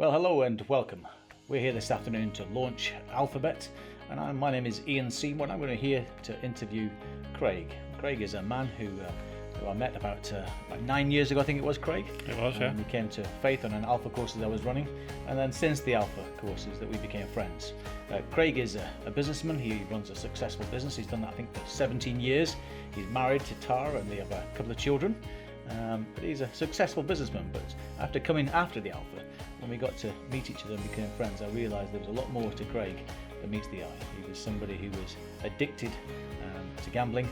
Well, hello and welcome. We're here this afternoon to launch Alphabet, and my name is Ian Seymour, and I'm going to here to interview Craig. Craig is a man who I met about 9 years ago, I think it was, Craig. It was, yeah. He came to faith on an Alpha courses I was running, and then since the Alpha courses that we became friends. Craig is a businessman. He runs a successful business. He's done that, I think, for 17 years. He's married to Tara, and they have a couple of children. But he's a successful businessman. But after coming after the Alpha, when we got to meet each other and became friends, I realised there was a lot more to Craig than meets the eye. He was somebody who was addicted to gambling,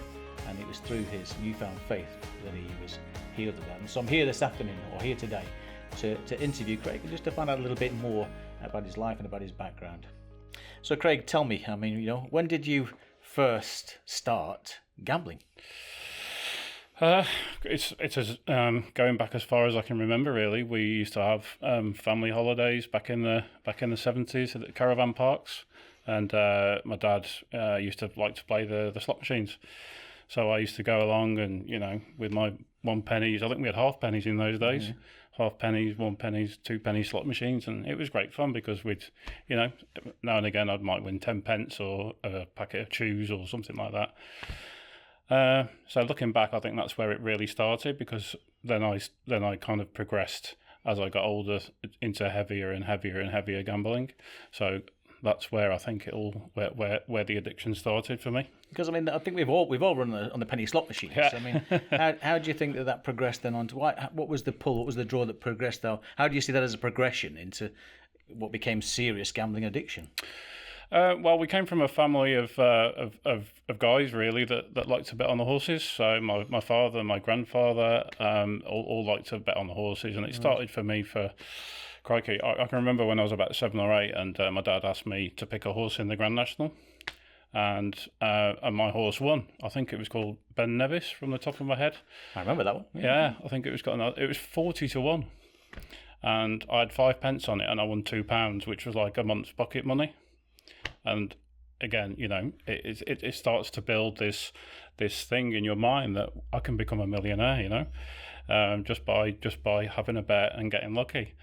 and it was through his newfound faith that he was healed of that. And so I'm here this afternoon, or here today, to interview Craig and just to find out a little bit more about his life and about his background. So Craig, tell me, when did you first start gambling? It's going back as far as I can remember. Really, we used to have family holidays back in the 70s at the caravan parks, and my dad used to like to play the slot machines. So I used to go along and, with my 1 pennies, I think we had half pennies in those days, half pennies, 1 pennies, 2 penny slot machines. And it was great fun because we'd, now and again, I might win 10 pence or a packet of chews or something like that. So looking back, I think that's where it really started, because then I kind of progressed as I got older into heavier and heavier and heavier gambling. So that's where I think where the addiction started for me. Because I think we've all run on the penny slot machines. Yeah. How do you think that progressed then onto what was the pull? What was the draw that progressed though? How do you see that as a progression into what became serious gambling addiction? Well, we came from a family of guys really that liked to bet on the horses. So my father, my grandfather, all liked to bet on the horses, and it started for me for. Crikey, I can remember when I was about 7 or 8, and my dad asked me to pick a horse in the Grand National, and my horse won. I think it was called Ben Nevis from the top of my head. I remember that one. Yeah, I think it was 40-1, and I had 5 pence on it, and I won £2, which was like a month's pocket money. And again, it starts to build this thing in your mind that I can become a millionaire, just by having a bet and getting lucky.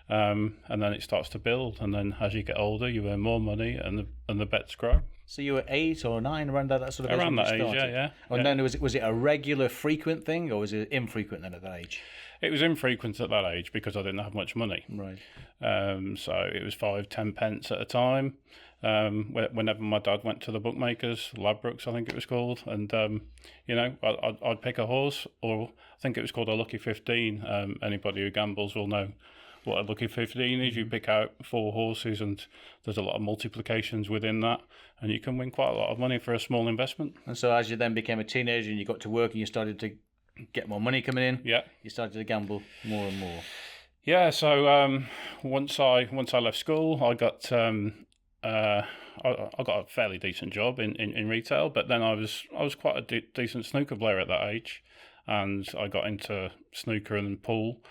And then it starts to build, and then as you get older, you earn more money, and the bets grow. So you were 8 or 9, around that sort of age? Around that age, yeah. And then was it a regular, frequent thing, or was it infrequent then at that age? It was infrequent at that age because I didn't have much money. Right. So it was 5-10 pence at a time. Whenever my dad went to the bookmakers, Ladbrokes, I think it was called, and I'd pick a horse, or I think it was called a Lucky 15. Anybody who gambles will know what a Lucky 15 is. You pick out 4 horses, and there's a lot of multiplications within that, and you can win quite a lot of money for a small investment. And so as you then became a teenager and you got to work and you started to get more money coming in, you started to gamble more and more. Yeah, so once I left school, I got I got a fairly decent job in retail, but then I was quite a decent snooker player at that age, and I got into snooker and pool.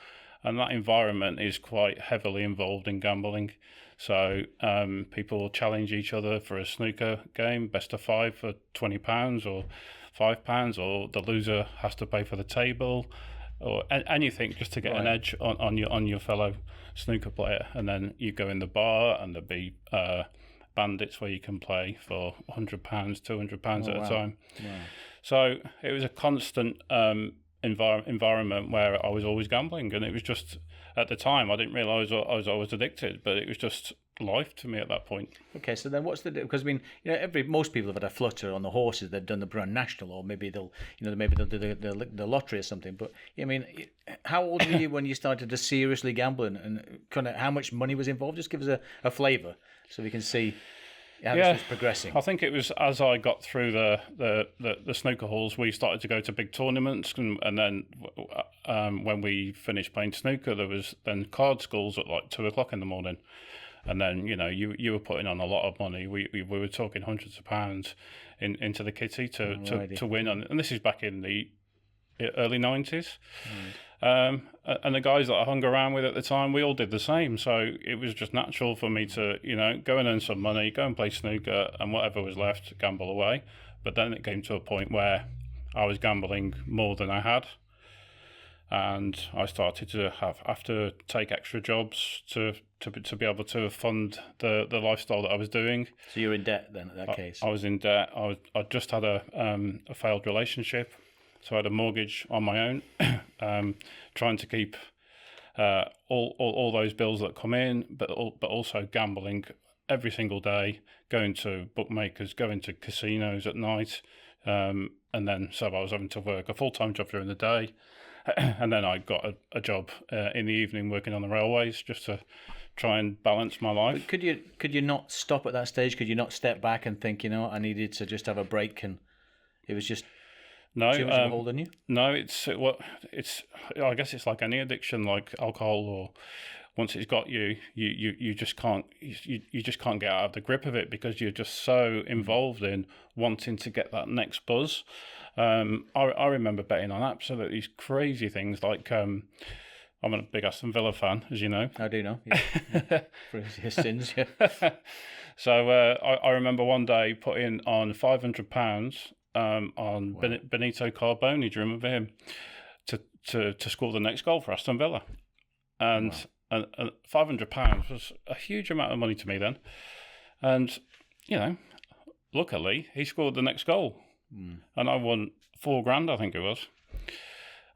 And that environment is quite heavily involved in gambling. So people challenge each other for a snooker game, best of 5 for £20 or £5, or the loser has to pay for the table, or anything just to get an edge on your fellow snooker player. And then you go in the bar, and there'll be bandits where you can play for £100, £200 at a time. Wow. So it was a constant environment where I was always gambling, and it was just, at the time I didn't realise I was addicted, but it was just life to me at that point. Okay, so then what's the, because most people have had a flutter on the horses. They've done the Grand National, or maybe they'll do the lottery or something. But how old were you when you started to seriously gamble, and kind of how much money was involved? Just give us a flavour so we can see how this was progressing. I think it was as I got through the snooker halls, we started to go to big tournaments, and then when we finished playing snooker, there was then card schools at like 2:00 in the morning, and then you were putting on a lot of money. We were talking hundreds of pounds into the kitty to win, and this is back in the early 90s. And the guys that I hung around with at the time, we all did the same. So it was just natural for me to, go and earn some money, go and play snooker, and whatever was left, gamble away. But then it came to a point where I was gambling more than I had. and I started to have to take extra jobs to be able to fund the lifestyle that I was doing. So you're in debt then, in that case. I was in debt. I just had a failed relationship, so I had a mortgage on my own, trying to keep all those bills that come in, but also gambling every single day, going to bookmakers, going to casinos at night, and then so I was having to work a full-time job during the day, and then I got a job in the evening working on the railways just to try and balance my life. But could you not stop at that stage? Could you not step back and think, I needed to just have a break, and it was just No, too much of a hold on you? No, it's I guess it's like any addiction, like alcohol, or once it's got you, you just can't get out of the grip of it because you're just so involved in wanting to get that next buzz. I remember betting on absolutely crazy things like I'm a big Aston Villa fan, as you know. I do know. Yeah. For his sins, yeah. So I remember one day putting on £500 on Benito Carboni. Do you remember him? To score the next goal for Aston Villa, and £500 was a huge amount of money to me then. And luckily he scored the next goal, and I won £4,000, I think it was.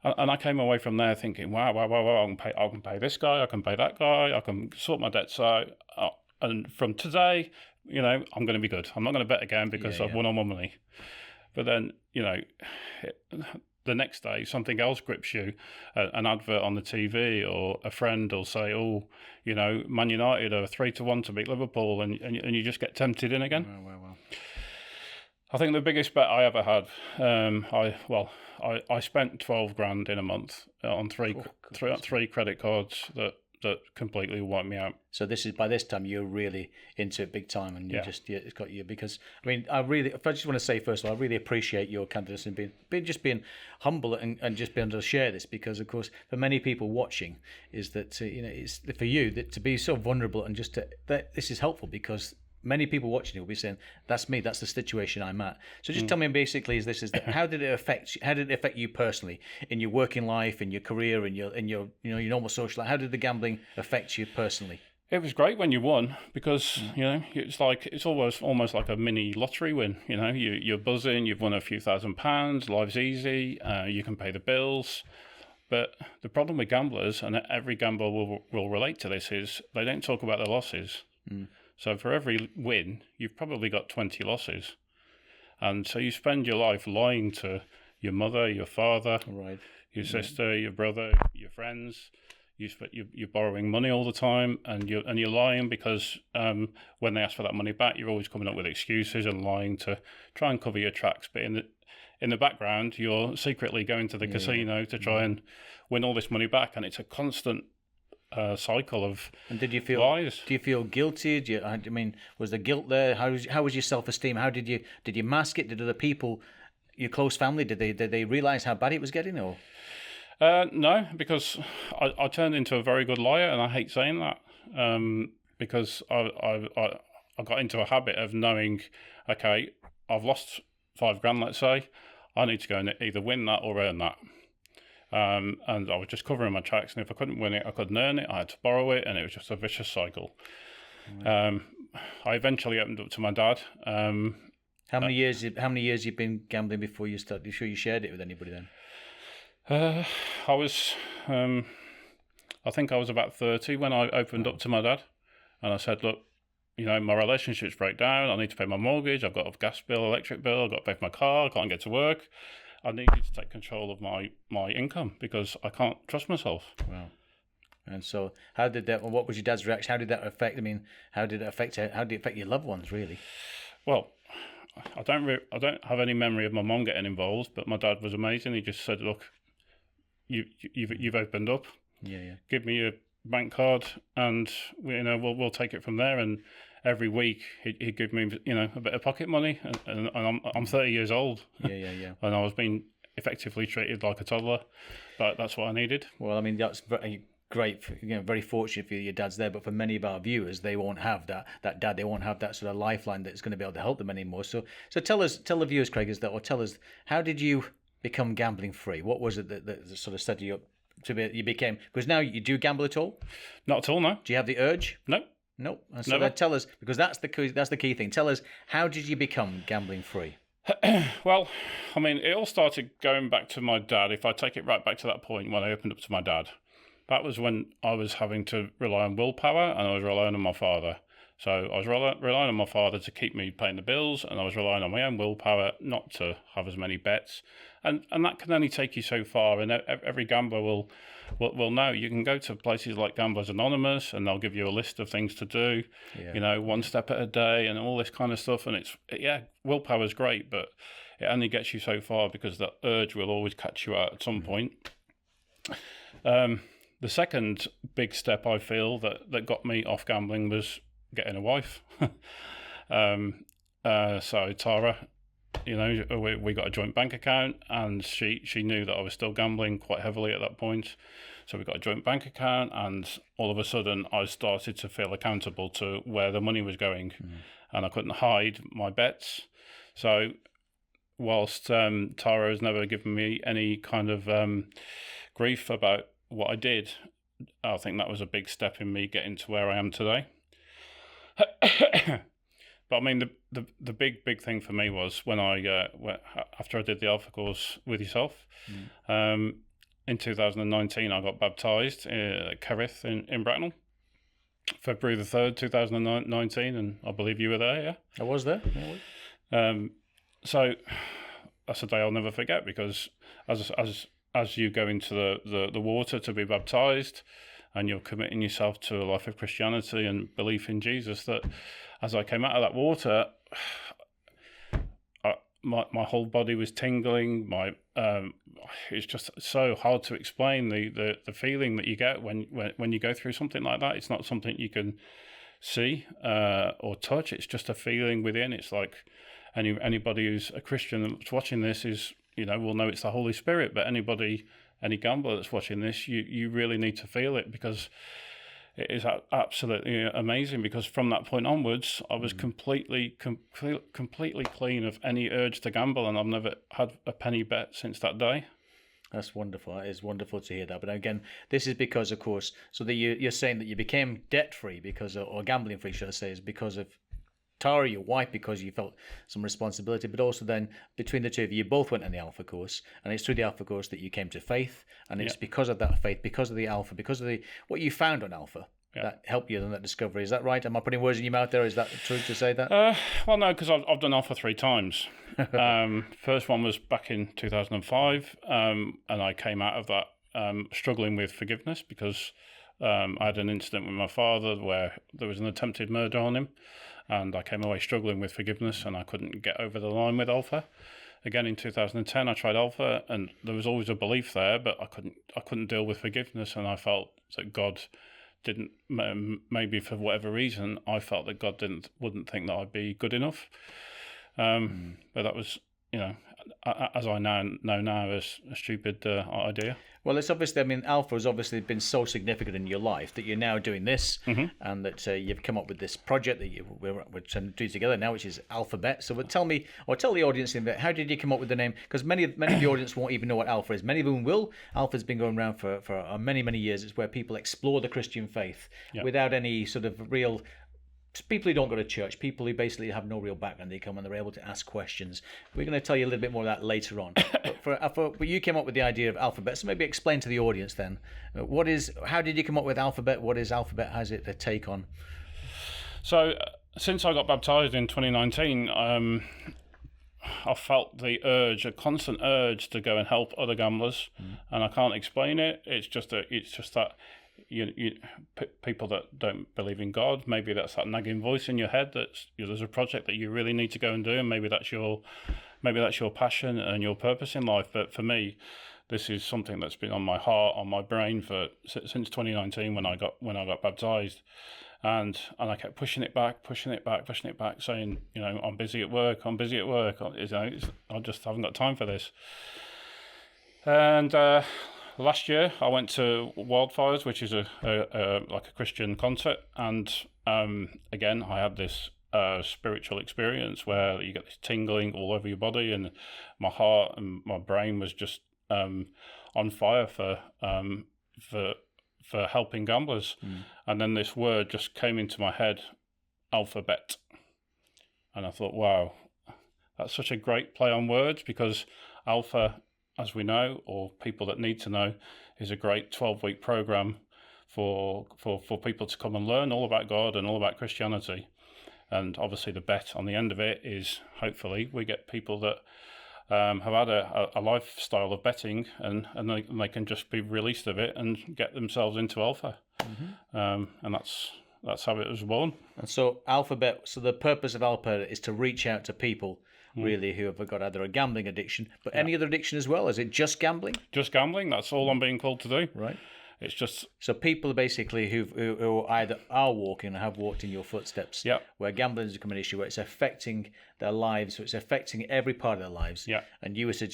And I came away from there thinking, wow, I can pay this guy, I can pay that guy, I can sort my debts out. And from today, I'm going to be good. I'm not going to bet again because I've won all my money. But then, the next day, something else grips you, an advert on the TV, or a friend will say, Man United are 3-1 to beat Liverpool, and you just get tempted in again. Wow. I think the biggest bet I ever had, I spent $12,000 in a month on three credit cards that completely wiped me out. So by this time you're really into it big time, and it's got you. Because I just want to say first of all, I really appreciate your candidness and being humble and just being able to share this, because of course for many people watching is that it's for you that to be so vulnerable and just that this is helpful, because many people watching it will be saying, "That's me. That's the situation I'm at." So just tell me basically, how did it affect you personally in your working life, in your career, in your your normal social life? How did the gambling affect you personally? It was great when you won, because it's almost like a mini lottery win. You're buzzing. You've won a few £1,000s. Life's easy. You can pay the bills. But the problem with gamblers, and every gambler will relate to this, is they don't talk about their losses. So for every win, you've probably got 20 losses. And so you spend your life lying to your mother, your father, your sister, your brother, your friends. You're borrowing money all the time, and you're lying because when they ask for that money back, you're always coming up with excuses and lying to try and cover your tracks. But in the background, you're secretly going to the casino to try and win all this money back, and it's a constant cycle of and did you feel lies. Do you feel guilty? Was the guilt there? How was your self-esteem? How did you mask it? Did other people, your close family, did they realize how bad it was getting? Or no, because I turned into a very good liar, and I hate saying that, because I got into a habit of knowing, okay, I've lost £5,000, let's say, I need to go and either win that or earn that. And I was just covering my tracks, and if I couldn't win it, I couldn't earn it. I had to borrow it, and it was just a vicious cycle. I eventually opened up to my dad. How many years you've been gambling before you started? You sure you shared it with anybody then? I think I was about 30 when I opened up to my dad, and I said, "Look, my relationships break down. I need to pay my mortgage. I've got a gas bill, electric bill. I've got to pay for my car. I can't get to work. I need you to take control of my income because I can't trust myself." Wow. And so how did that, what was your dad's reaction? How did that affect, how did it affect your loved ones, really? Well, I don't have any memory of my mum getting involved, but my dad was amazing. He just said, "Look, you've opened up. Yeah. Give me your bank card, and we'll take it from there." And every week he'd give me a bit of pocket money, and I'm 30 years old. Yeah. And I was being effectively treated like a toddler, but that's what I needed. Well, that's very great. Very fortunate for your dad's there, but for many of our viewers, they won't have that dad. They won't have that sort of lifeline that's going to be able to help them anymore. So tell the viewers, Craig, or tell us, how did you become gambling free? What was it that sort of set you up you became, because now you do gamble at all? Not at all, no. Do you have the urge? No. No. And so Never. then tell us, because that's the key thing. Tell us, how did you become gambling free? Well, I mean, it all started going back to my dad. If I take it right back to that point when I opened up to my dad, that was when I was having to rely on willpower, and I was relying on my father. So I was relying on my father to keep me paying the bills, and I was relying on my own willpower not to have as many bets. And that can only take you so far, and every gambler will know. You can go to places like Gamblers Anonymous, and they'll give you a list of things to do, one step at a day and all this kind of stuff. And willpower is great, but it only gets you so far because the urge will always catch you out at some point. The second big step I feel that got me off gambling was getting a wife. So Tara, we got a joint bank account, and she knew that I was still gambling quite heavily at that point. So we got a joint bank account, and all of a sudden I started to feel accountable to where the money was going, and I couldn't hide my bets. So whilst Tara has never given me any kind of grief about what I did, I think that was a big step in me getting to where I am today. But I mean, the big thing for me was when after I did the Alpha course with yourself, in 2019 I got baptised at Kerrith in Bracknell, February the 3rd, 2019, and I believe you were there, yeah? I was there. Yeah. So that's a day I'll never forget, because as you go into the water to be baptised, and you're committing yourself to a life of Christianity and belief in Jesus, that as I came out of that water, my whole body was tingling. It's just so hard to explain the feeling that you get when you go through something like that. It's not something you can see or touch. It's just a feeling within. It's like anybody who's a Christian that's watching this will know it's the Holy Spirit, but any gambler that's watching this, you really need to feel it, because it is absolutely amazing. Because from that point onwards, I was completely clean of any urge to gamble, and I've never had a penny bet since that day. That's wonderful. It is wonderful to hear that. But again, this is because, of course, so that you're saying that you became debt-free or gambling-free, should I say, is because of Tara, your wife, because you felt some responsibility, but also then between the two of you, both went on the Alpha course, and it's through the Alpha course that you came to faith, and it's because of that faith, because of the Alpha, because of what you found on Alpha that helped you in that discovery. Is that right? Am I putting words in your mouth there? Is that true to say that? Well, no, because I've done Alpha 3 times. First one was back in 2005, and I came out of that struggling with forgiveness, because I had an incident with my father where there was an attempted murder on him, and I came away struggling with forgiveness, and I couldn't get over the line with Alpha. Again, in 2010, I tried Alpha, and there was always a belief there, but I couldn't deal with forgiveness, and I felt that God didn't, maybe for whatever reason, I felt that God wouldn't think that I'd be good enough. But that was, as I know now, as a stupid idea. Well, it's obviously, Alpha has obviously been so significant in your life that you're now doing this, and that you've come up with this project that we're trying to do together now, which is Alphabet. So tell me, or tell the audience, how did you come up with the name? Because many of the audience won't even know what Alpha is. Many of them will. Alpha's been going around for many, many years. It's where people explore the Christian faith without any sort of real... People who don't go to church, people who basically have no real background, they come and they're able to ask questions. We're going to tell you a little bit more of that later on. But you came up with the idea of Alphabet, so maybe explain to the audience then, how did you come up with Alphabet? What is Alphabet? How's it a take on? So since I got baptised in 2019, I felt a constant urge to go and help other gamblers, and I can't explain it. It's just that. People that don't believe in God, maybe that's that nagging voice in your head that there's a project that you really need to go and do, and maybe that's your passion and your purpose in life. But for me, this is something that's been on my heart, on my brain since 2019 when I got baptized, and I kept pushing it back, saying, I'm busy at work. I just haven't got time for this. And last year, I went to Wildfires, which is like a Christian concert, and again, I had this spiritual experience where you get this tingling all over your body, and my heart and my brain was just on fire for helping gamblers. And then this word just came into my head, alphabet. And I thought, wow, that's such a great play on words, because Alpha, as we know, or people that need to know, is a great 12-week program for people to come and learn all about God and all about Christianity. And obviously the bet on the end of it is, hopefully, we get people that have had a lifestyle of betting, and they can just be released of it and get themselves into Alpha. And that's how it was born. And so Alphabet, so the purpose of Alpha is to reach out to people really who have got either a gambling addiction, but any other addiction as well. Is it just gambling? Just gambling. That's all I'm being called to do. Right. It's just... So people basically who either are walking or have walked in your footsteps, where gambling has become an issue, where it's affecting their lives, so it's affecting every part of their lives. And you would say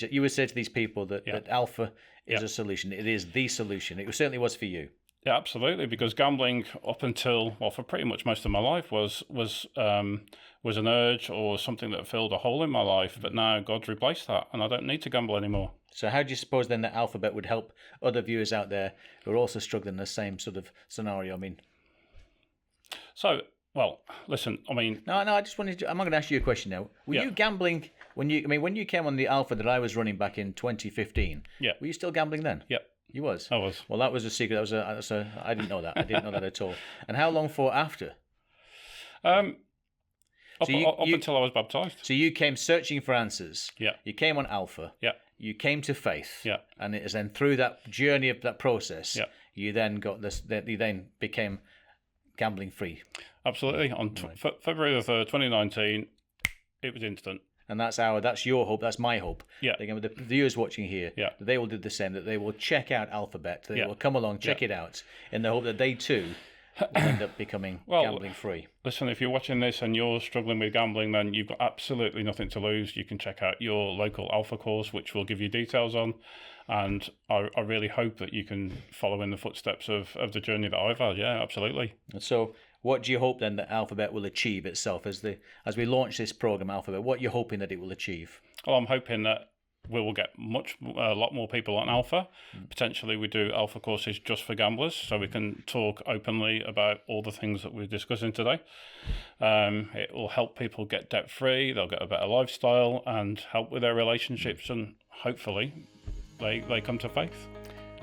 to these people that Alpha is a solution. It is the solution. It certainly was for you. Yeah, absolutely. Because gambling, up until, well, for pretty much most of my life, was an urge or something that filled a hole in my life. But now God's replaced that, and I don't need to gamble anymore. So how do you suppose then that Alphabet would help other viewers out there who are also struggling in the same sort of scenario? I mean, so, well, listen, I mean... No, I just wanted to... I'm not going to ask you a question now. Were you gambling when you came on the Alpha that I was running back in 2015? Yeah. Were you still gambling then? Yep. You was? I was. Well, that was a secret. I didn't know that. I didn't know that at all. And how long for after? Up until I was baptized. So you came searching for answers. Yeah. You came on Alpha. Yeah. You came to faith. Yeah. And it is then through that journey of that process, you then got this. You then became gambling free. Absolutely. On February the 3rd, 2019, it was instant. And that's your hope. That's my hope. Yeah. Again, with the viewers watching here, that they will do the same. That they will check out Alphabet. They will come along, check it out, in the hope that they too will end up becoming gambling free. Listen, if you're watching this and you're struggling with gambling, then you've got absolutely nothing to lose. You can check out your local Alpha course, which we'll give you details on. And I really hope that you can follow in the footsteps of the journey that I've had. Yeah, absolutely. And so, what do you hope then that Alphabet will achieve itself as we launch this program, Alphabet? What are you hoping that it will achieve? Well, I'm hoping that we will get a lot more people on Alpha. Potentially, we do Alpha courses just for gamblers, so we can talk openly about all the things that we're discussing today. It will help people get debt free. They'll get a better lifestyle and help with their relationships, and hopefully, they come to faith.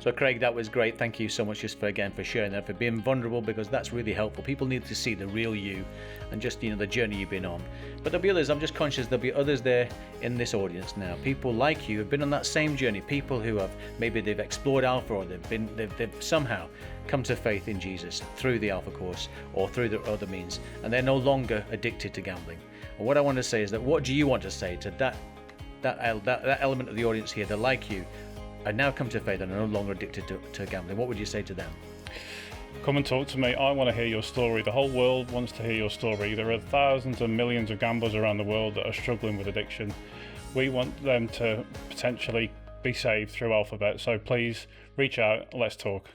So Craig, that was great. Thank you so much just for sharing that, for being vulnerable, because that's really helpful. People need to see the real you and just, the journey you've been on. But there'll be others. I'm just conscious there'll be others there in this audience now. People like you who've been on that same journey. People who have, maybe they've explored Alpha, or they've somehow come to faith in Jesus through the Alpha course or through the other means, and they're no longer addicted to gambling. And what I want to say is that, what do you want to say to that element of the audience here that, like you, are now come to faith and are no longer addicted to gambling? What would you say to them? Come and talk to me. I want to hear your story. The whole world wants to hear your story. There are thousands and millions of gamblers around the world that are struggling with addiction. We want them to potentially be saved through Alphabet. So please reach out. Let's talk.